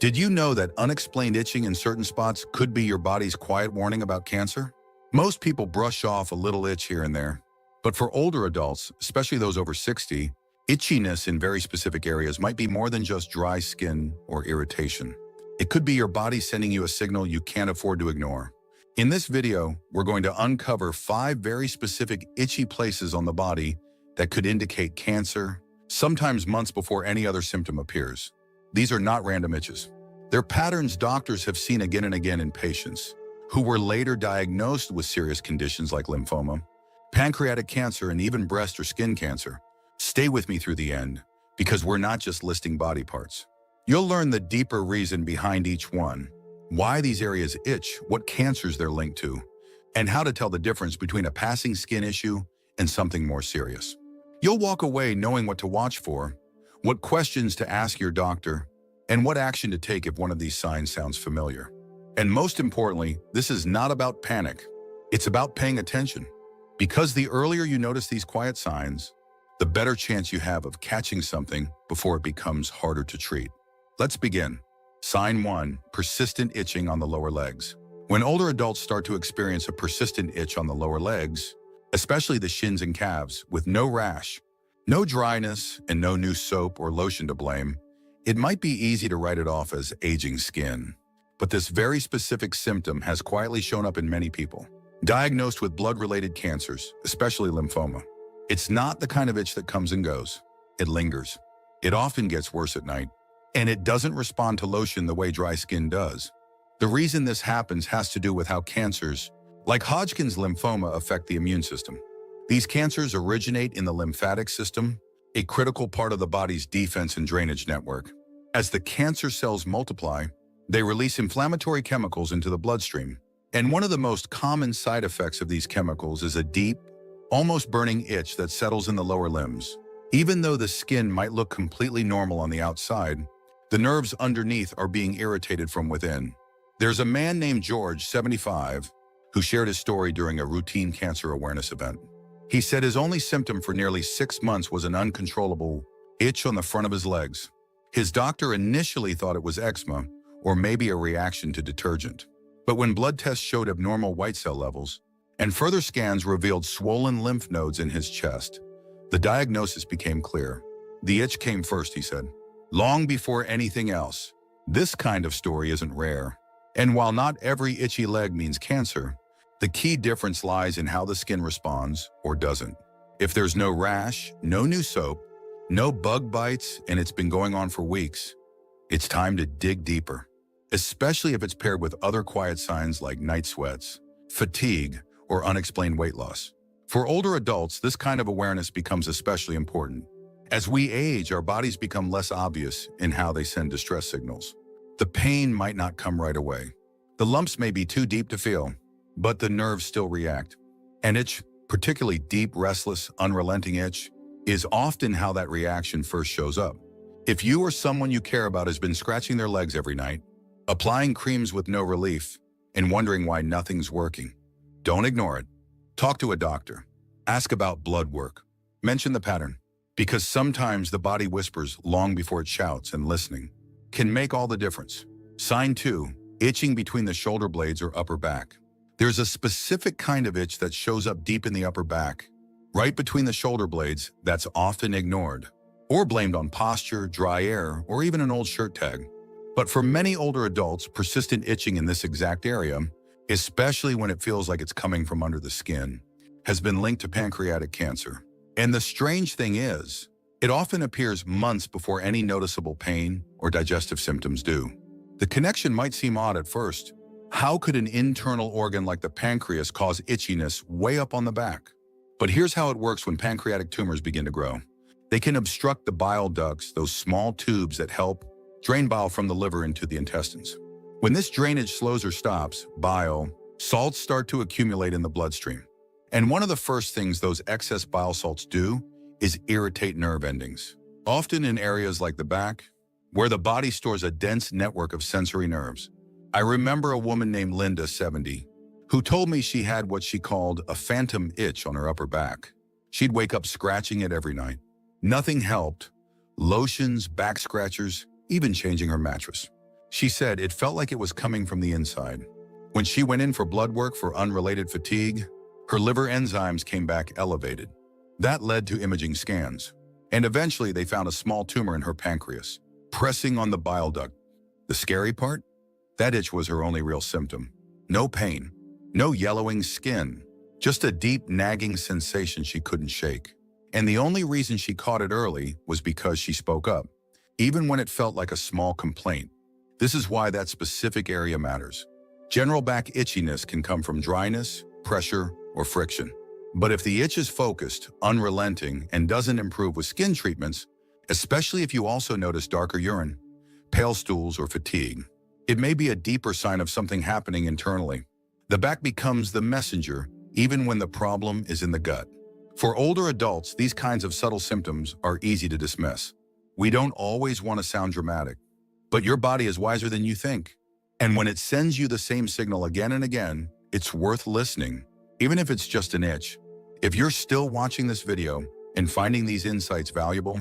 Did you know that unexplained itching in certain spots could be your body's quiet warning about cancer? Most people brush off a little itch here and there. But for older adults, especially those over 60, itchiness in very specific areas might be more than just dry skin or irritation. It could be your body sending you a signal you can't afford to ignore. In this video, we're going to uncover 5 very specific itchy places on the body that could indicate cancer, sometimes months before any other symptom appears. These are not random itches. They're patterns doctors have seen again and again in patients who were later diagnosed with serious conditions like lymphoma, pancreatic cancer, and even breast or skin cancer. Stay with me through the end, because we're not just listing body parts. You'll learn the deeper reason behind each one, why these areas itch, what cancers they're linked to, and how to tell the difference between a passing skin issue and something more serious. You'll walk away knowing what to watch for, what questions to ask your doctor, and what action to take if one of these signs sounds familiar. And most importantly, this is not about panic. It's about paying attention. Because the earlier you notice these quiet signs, the better chance you have of catching something before it becomes harder to treat. Let's begin. Sign 1, persistent itching on the lower legs. When older adults start to experience a persistent itch on the lower legs, especially the shins and calves, with no rash, no dryness, and no new soap or lotion to blame, it might be easy to write it off as aging skin. But this very specific symptom has quietly shown up in many people, diagnosed with blood-related cancers, especially lymphoma. It's not the kind of itch that comes and goes. It lingers. It often gets worse at night, and it doesn't respond to lotion the way dry skin does. The reason this happens has to do with how cancers, like Hodgkin's lymphoma, affect the immune system. These cancers originate in the lymphatic system, a critical part of the body's defense and drainage network. As the cancer cells multiply, they release inflammatory chemicals into the bloodstream. And one of the most common side effects of these chemicals is a deep, almost burning itch that settles in the lower limbs. Even though the skin might look completely normal on the outside, the nerves underneath are being irritated from within. There's a man named George, 75, who shared his story during a routine cancer awareness event. He said his only symptom for nearly 6 months was an uncontrollable itch on the front of his legs. His doctor initially thought it was eczema, or maybe a reaction to detergent. But when blood tests showed abnormal white cell levels, and further scans revealed swollen lymph nodes in his chest, the diagnosis became clear. The itch came first, he said, long before anything else. This kind of story isn't rare. And while not every itchy leg means cancer, the key difference lies in how the skin responds or doesn't. If there's no rash, no new soap, no bug bites, and it's been going on for weeks, it's time to dig deeper, especially if it's paired with other quiet signs like night sweats, fatigue, or unexplained weight loss. For older adults, this kind of awareness becomes especially important. As we age, our bodies become less obvious in how they send distress signals. The pain might not come right away. The lumps may be too deep to feel, but the nerves still react. An itch, particularly deep, restless, unrelenting itch, is often how that reaction first shows up. If you or someone you care about has been scratching their legs every night, applying creams with no relief, and wondering why nothing's working, don't ignore it. Talk to a doctor. Ask about blood work. Mention the pattern, because sometimes the body whispers long before it shouts, and listening can make all the difference. Sign 2, itching between the shoulder blades or upper back. There's a specific kind of itch that shows up deep in the upper back, right between the shoulder blades, that's often ignored, or blamed on posture, dry air, or even an old shirt tag. But for many older adults, persistent itching in this exact area, especially when it feels like it's coming from under the skin, has been linked to pancreatic cancer. And the strange thing is, it often appears months before any noticeable pain or digestive symptoms do. The connection might seem odd at first. How could an internal organ like the pancreas cause itchiness way up on the back? But here's how it works when pancreatic tumors begin to grow. They can obstruct the bile ducts, those small tubes that help drain bile from the liver into the intestines. When this drainage slows or stops, bile, salts start to accumulate in the bloodstream. And one of the first things those excess bile salts do is irritate nerve endings, often in areas like the back, where the body stores a dense network of sensory nerves. I remember a woman named Linda, 70, who told me she had what she called a phantom itch on her upper back. She'd wake up scratching it every night. Nothing helped. Lotions, back scratchers, even changing her mattress. She said it felt like it was coming from the inside. When she went in for blood work for unrelated fatigue, her liver enzymes came back elevated. That led to imaging scans, and eventually they found a small tumor in her pancreas, pressing on the bile duct. The scary part? That itch was her only real symptom. No pain, no yellowing skin, just a deep nagging sensation she couldn't shake. And the only reason she caught it early was because she spoke up, even when it felt like a small complaint. This is why that specific area matters. General back itchiness can come from dryness, pressure, or friction. But if the itch is focused, unrelenting, and doesn't improve with skin treatments, especially if you also notice darker urine, pale stools, or fatigue, it may be a deeper sign of something happening internally. The back becomes the messenger, even when the problem is in the gut. For older adults, these kinds of subtle symptoms are easy to dismiss. We don't always want to sound dramatic, but your body is wiser than you think. And when it sends you the same signal again and again, it's worth listening, even if it's just an itch. If you're still watching this video and finding these insights valuable,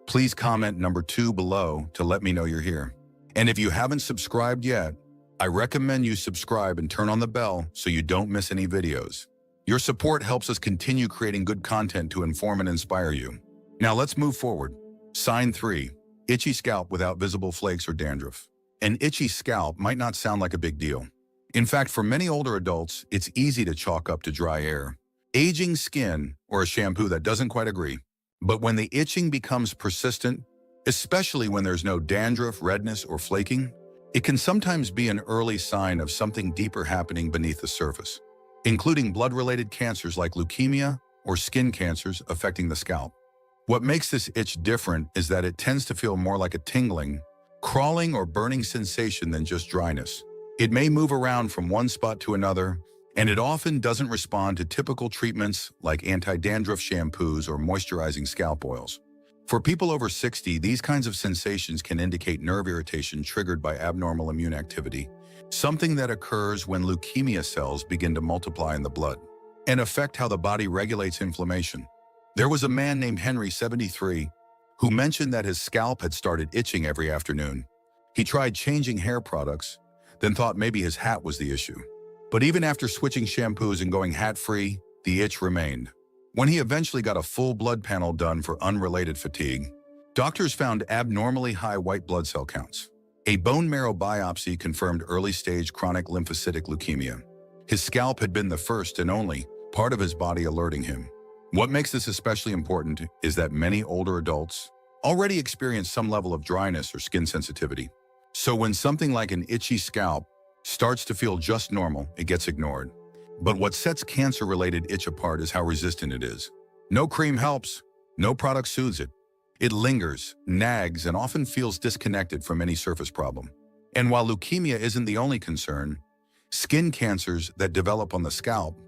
please comment number 2 below to let me know you're here. And if you haven't subscribed yet, I recommend you subscribe and turn on the bell so you don't miss any videos. Your support helps us continue creating good content to inform and inspire you. Now let's move forward. Sign 3, itchy scalp without visible flakes or dandruff. An itchy scalp might not sound like a big deal. In fact, for many older adults, it's easy to chalk up to dry hair, aging skin, or a shampoo that doesn't quite agree. But when the itching becomes persistent, especially when there's no dandruff, redness, or flaking, it can sometimes be an early sign of something deeper happening beneath the surface, including blood-related cancers like leukemia or skin cancers affecting the scalp. What makes this itch different is that it tends to feel more like a tingling, crawling, or burning sensation than just dryness. It may move around from one spot to another, and it often doesn't respond to typical treatments like anti-dandruff shampoos or moisturizing scalp oils. For people over 60, these kinds of sensations can indicate nerve irritation triggered by abnormal immune activity, something that occurs when leukemia cells begin to multiply in the blood and affect how the body regulates inflammation. There was a man named Henry, 73, who mentioned that his scalp had started itching every afternoon. He tried changing hair products, then thought maybe his hat was the issue. But even after switching shampoos and going hat-free, the itch remained. When he eventually got a full blood panel done for unrelated fatigue, doctors found abnormally high white blood cell counts. A bone marrow biopsy confirmed early-stage chronic lymphocytic leukemia. His scalp had been the first and only part of his body alerting him. What makes this especially important is that many older adults already experience some level of dryness or skin sensitivity. So when something like an itchy scalp starts to feel just normal, it gets ignored. But what sets cancer-related itch apart is how resistant it is. No cream helps, no product soothes it. It lingers, nags, and often feels disconnected from any surface problem. And while leukemia isn't the only concern, skin cancers that develop on the scalp,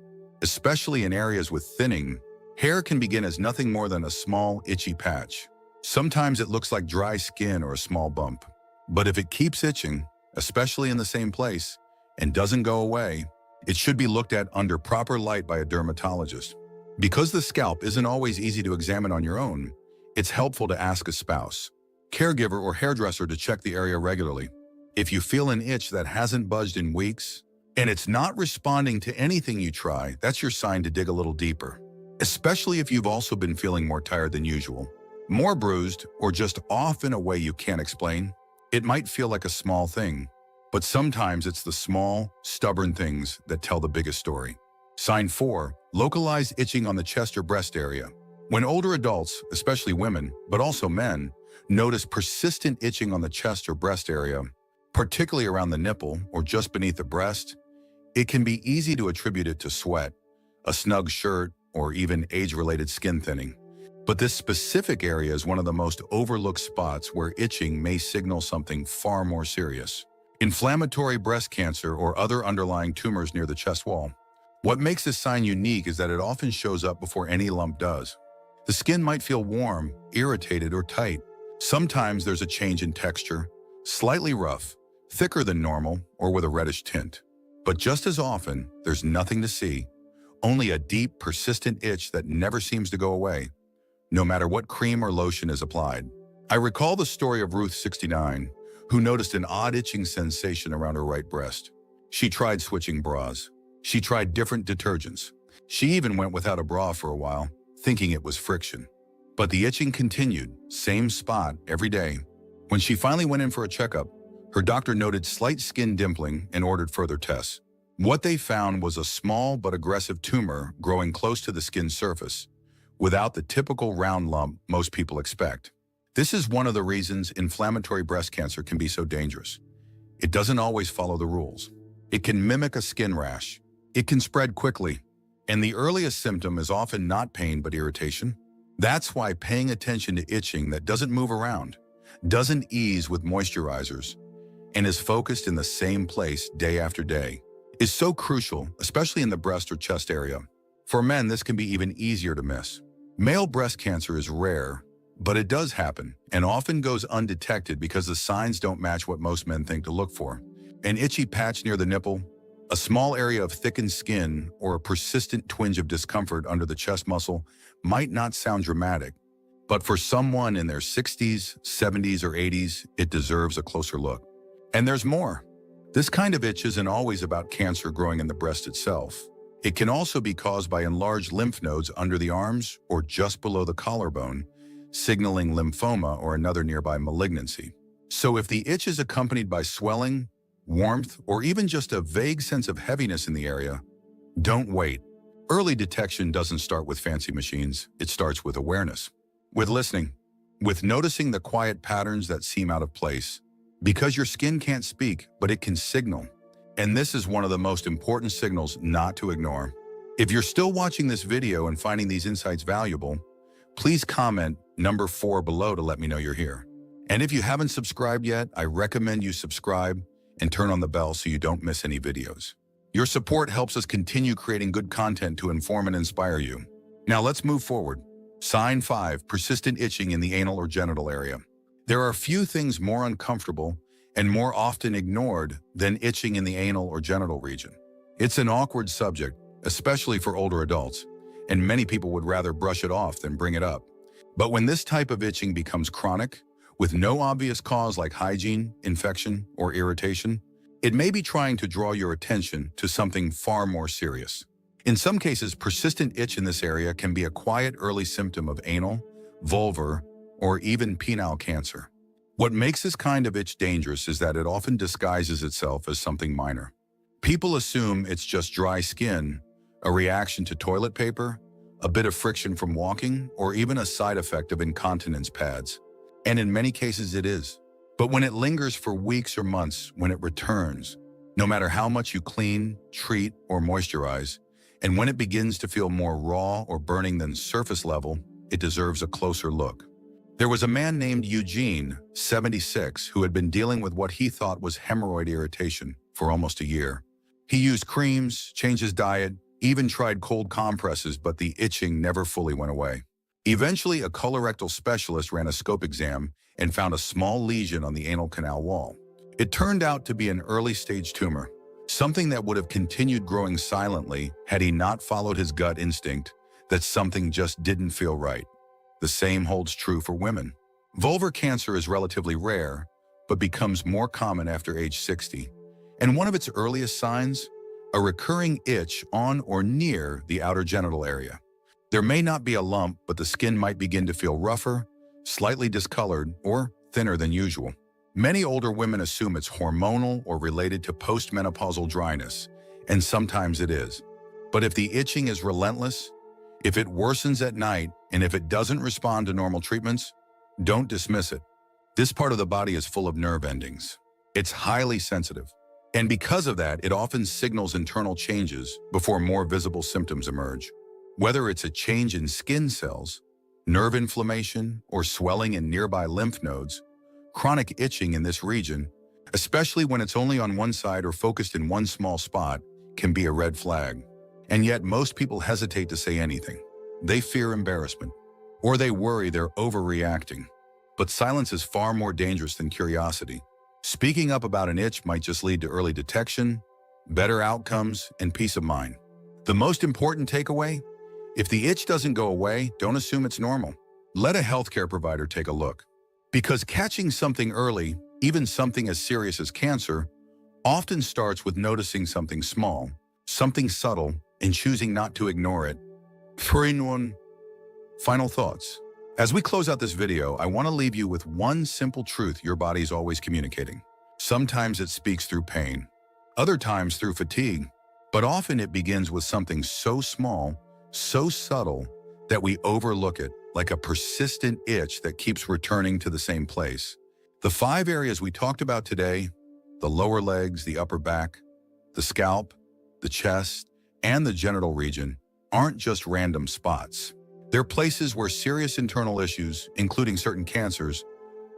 especially in areas with thinning, hair can begin as nothing more than a small, itchy patch. Sometimes it looks like dry skin or a small bump. But if it keeps itching, especially in the same place, and doesn't go away, it should be looked at under proper light by a dermatologist. Because the scalp isn't always easy to examine on your own, it's helpful to ask a spouse, caregiver, or hairdresser to check the area regularly. If you feel an itch that hasn't budged in weeks, and it's not responding to anything you try, that's your sign to dig a little deeper. Especially if you've also been feeling more tired than usual, more bruised, or just off in a way you can't explain. It might feel like a small thing, but sometimes it's the small, stubborn things that tell the biggest story. Sign 4, localized itching on the chest or breast area. When older adults, especially women, but also men, notice persistent itching on the chest or breast area, particularly around the nipple or just beneath the breast, it can be easy to attribute it to sweat, a snug shirt, or even age-related skin thinning. But this specific area is one of the most overlooked spots where itching may signal something far more serious: inflammatory breast cancer or other underlying tumors near the chest wall. What makes this sign unique is that it often shows up before any lump does. The skin might feel warm, irritated, or tight. Sometimes there's a change in texture, slightly rough, thicker than normal, or with a reddish tint. But just as often, there's nothing to see, only a deep, persistent itch that never seems to go away, no matter what cream or lotion is applied. I recall the story of Ruth, 69, who noticed an odd itching sensation around her right breast. She tried switching bras. She tried different detergents. She even went without a bra for a while, thinking it was friction. But the itching continued, same spot every day. When she finally went in for a checkup, her doctor noted slight skin dimpling and ordered further tests. What they found was a small but aggressive tumor growing close to the skin surface, without the typical round lump most people expect. This is one of the reasons inflammatory breast cancer can be so dangerous. It doesn't always follow the rules. It can mimic a skin rash. It can spread quickly, and the earliest symptom is often not pain but irritation. That's why paying attention to itching that doesn't move around, doesn't ease with moisturizers, and is focused in the same place day after day is so crucial, especially in the breast or chest area. For men, this can be even easier to miss. Male breast cancer is rare, but it does happen and often goes undetected because the signs don't match what most men think to look for. An itchy patch near the nipple, a small area of thickened skin, or a persistent twinge of discomfort under the chest muscle might not sound dramatic, but for someone in their 60s, 70s, or 80s, it deserves a closer look. And there's more. This kind of itch isn't always about cancer growing in the breast itself. It can also be caused by enlarged lymph nodes under the arms or just below the collarbone, signaling lymphoma or another nearby malignancy. So if the itch is accompanied by swelling, warmth, or even just a vague sense of heaviness in the area, don't wait. Early detection doesn't start with fancy machines. It starts with awareness, with listening, with noticing the quiet patterns that seem out of place. Because your skin can't speak, but it can signal. And this is one of the most important signals not to ignore. If you're still watching this video and finding these insights valuable, please comment number 4 below to let me know you're here. And if you haven't subscribed yet, I recommend you subscribe and turn on the bell so you don't miss any videos. Your support helps us continue creating good content to inform and inspire you. Now let's move forward. Sign 5, persistent itching in the anal or genital area. There are few things more uncomfortable and more often ignored than itching in the anal or genital region. It's an awkward subject, especially for older adults, and many people would rather brush it off than bring it up. But when this type of itching becomes chronic, with no obvious cause like hygiene, infection, or irritation, it may be trying to draw your attention to something far more serious. In some cases, persistent itch in this area can be a quiet early symptom of anal, vulvar, or even penile cancer. What makes this kind of itch dangerous is that it often disguises itself as something minor. People assume it's just dry skin, a reaction to toilet paper, a bit of friction from walking, or even a side effect of incontinence pads. And in many cases it is. But when it lingers for weeks or months, when it returns, no matter how much you clean, treat, or moisturize, and when it begins to feel more raw or burning than surface level, it deserves a closer look. There was a man named Eugene, 76, who had been dealing with what he thought was hemorrhoid irritation for almost a year. He used creams, changed his diet, even tried cold compresses, but the itching never fully went away. Eventually, a colorectal specialist ran a scope exam and found a small lesion on the anal canal wall. It turned out to be an early-stage tumor, something that would have continued growing silently had he not followed his gut instinct that something just didn't feel right. The same holds true for women. Vulvar cancer is relatively rare, but becomes more common after age 60. And one of its earliest signs? A recurring itch on or near the outer genital area. There may not be a lump, but the skin might begin to feel rougher, slightly discolored, or thinner than usual. Many older women assume it's hormonal or related to postmenopausal dryness, and sometimes it is. But if the itching is relentless, if it worsens at night, and if it doesn't respond to normal treatments, don't dismiss it. This part of the body is full of nerve endings. It's highly sensitive. And because of that, it often signals internal changes before more visible symptoms emerge. Whether it's a change in skin cells, nerve inflammation, or swelling in nearby lymph nodes, chronic itching in this region, especially when it's only on one side or focused in one small spot, can be a red flag. And yet most people hesitate to say anything. They fear embarrassment, or they worry they're overreacting. But silence is far more dangerous than curiosity. Speaking up about an itch might just lead to early detection, better outcomes, and peace of mind. The most important takeaway? If the itch doesn't go away, don't assume it's normal. Let a healthcare provider take a look. Because catching something early, even something as serious as cancer, often starts with noticing something small, something subtle, and choosing not to ignore it. For anyone, final thoughts. As we close out this video, I want to leave you with one simple truth your body is always communicating. Sometimes it speaks through pain, other times through fatigue, but often it begins with something so small, so subtle, that we overlook it, like a persistent itch that keeps returning to the same place. The 5 areas we talked about today, the lower legs, the upper back, the scalp, the chest, and the genital region, aren't just random spots. They're places where serious internal issues, including certain cancers,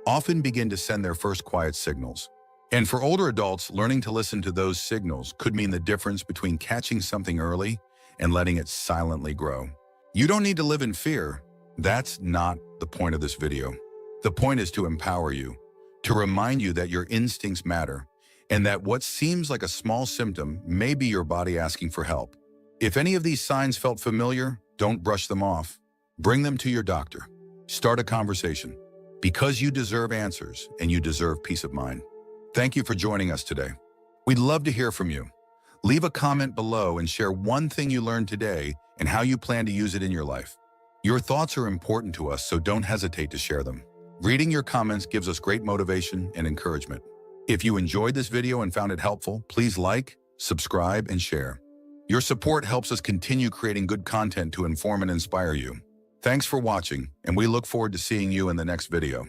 often begin to send their first quiet signals. And for older adults, learning to listen to those signals could mean the difference between catching something early and letting it silently grow. You don't need to live in fear. That's not the point of this video. The point is to empower you, to remind you that your instincts matter, and that what seems like a small symptom may be your body asking for help. If any of these signs felt familiar, don't brush them off. Bring them to your doctor. Start a conversation, because you deserve answers and you deserve peace of mind. Thank you for joining us today. We'd love to hear from you. Leave a comment below and share one thing you learned today and how you plan to use it in your life. Your thoughts are important to us, so don't hesitate to share them. Reading your comments gives us great motivation and encouragement. If you enjoyed this video and found it helpful, please like, subscribe, and share. Your support helps us continue creating good content to inform and inspire you. Thanks for watching, and we look forward to seeing you in the next video.